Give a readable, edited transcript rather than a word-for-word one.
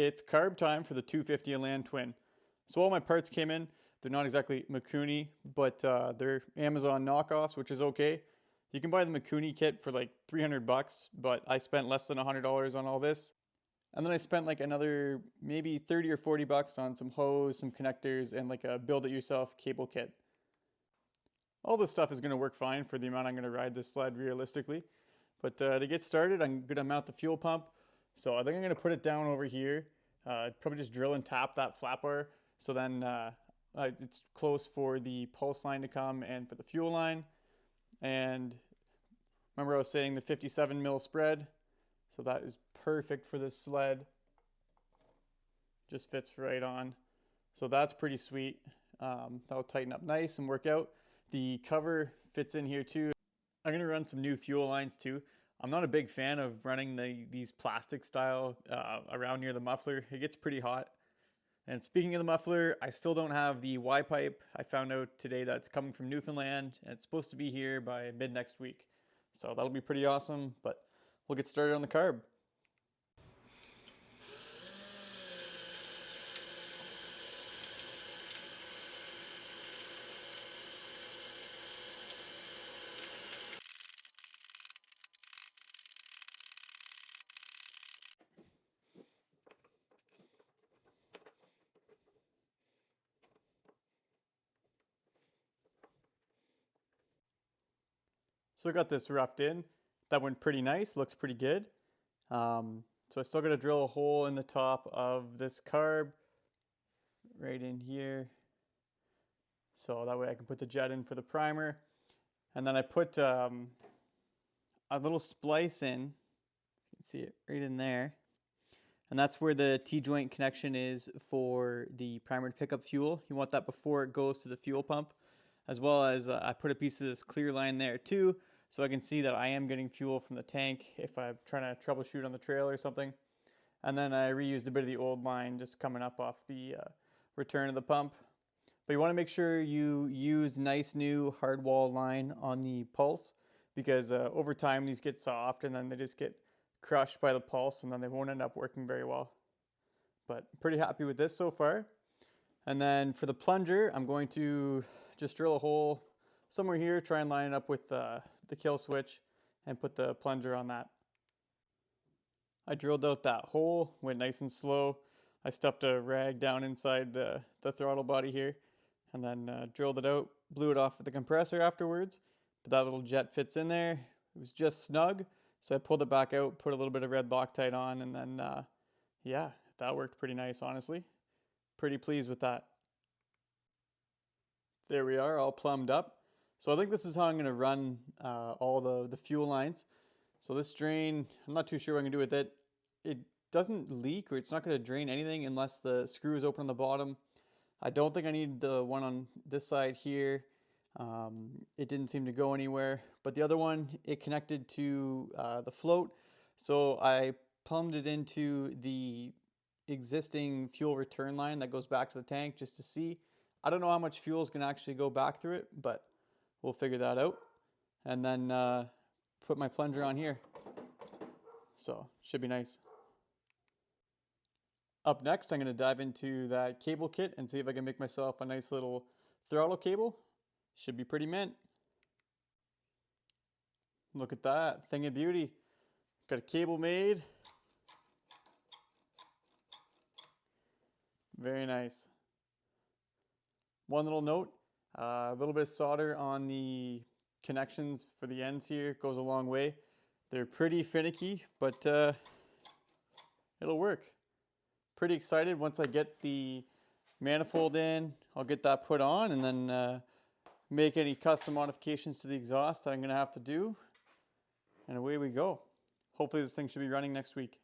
It's carb time for the 250 Elan Twin. So all my parts came in. They're not exactly Mikuni, but they're Amazon knockoffs, which is okay. You can buy the Mikuni kit for like 300 bucks, but I spent less than $100 on all this. And then I spent like another maybe 30 or 40 bucks on some hose, some connectors, and like a build-it-yourself cable kit. All this stuff is going to work fine for the amount I'm going to ride this sled realistically. But to get started, I'm going to mount the fuel pump. So I think I'm going to put it down over here. Probably just drill and tap that flat bar. So then it's close for the pulse line to come and for the fuel line. And remember I was saying the 57 mil spread. So that is perfect for this sled. Just fits right on. So that's pretty sweet. That'll tighten up nice and work out. The cover fits in here too. I'm going to run some new fuel lines too. I'm not a big fan of running these plastic style around near the muffler. It gets pretty hot. And speaking of the muffler, I still don't have the Y pipe. I found out today that it's coming from Newfoundland and it's supposed to be here by mid next week. So that'll be pretty awesome, but we'll get started on the carb. So I got this roughed in. That went pretty nice, looks pretty good. So I still got to drill a hole in the top of this carb right in here. So that way I can put the jet in for the primer. And then I put a little splice in. You can see it right in there. And that's where the T-joint connection is for the primer to pick up fuel. You want that before it goes to the fuel pump. As well as I put a piece of this clear line there too, so I can see that I am getting fuel from the tank if I'm trying to troubleshoot on the trail or something. And then I reused a bit of the old line just coming up off the return of the pump. But you want to make sure you use nice new hard wall line on the pulse, because over time these get soft and then they just get crushed by the pulse and then they won't end up working very well. But pretty happy with this so far. And then for the plunger, I'm going to just drill a hole somewhere here, try and line it up with the kill switch and put the plunger on that. I drilled out that hole, went nice and slow. I stuffed a rag down inside the throttle body here and then drilled it out, blew it off with the compressor afterwards. But that little jet fits in there. It was just snug, so I pulled it back out, put a little bit of red Loctite on, and then yeah, that worked pretty nice, honestly. Pretty pleased with that. There we are, all plumbed up. So I think this is how I'm going to run all the fuel lines. So this drain, I'm not too sure what I'm going to do with it. It doesn't leak, or it's not going to drain anything unless the screw is open on the bottom. I don't think I need the one on this side here. It didn't seem to go anywhere. But the other one, it connected to the float. So I plumbed it into the existing fuel return line that goes back to the tank just to see. I don't know how much fuel is going to actually go back through it, but we'll figure that out. And then put my plunger on here. So should be nice. Up next, I'm going to dive into that cable kit and see if I can make myself a nice little throttle cable. Should be pretty mint. Look at that, thing of beauty. Got a cable made. Very nice. One little note, a little bit of solder on the connections for the ends here goes a long way. They're pretty finicky, but it'll work. Pretty excited once I get the manifold in. I'll get that put on and then make any custom modifications to the exhaust that I'm going to have to do. And away we go. Hopefully this thing should be running next week.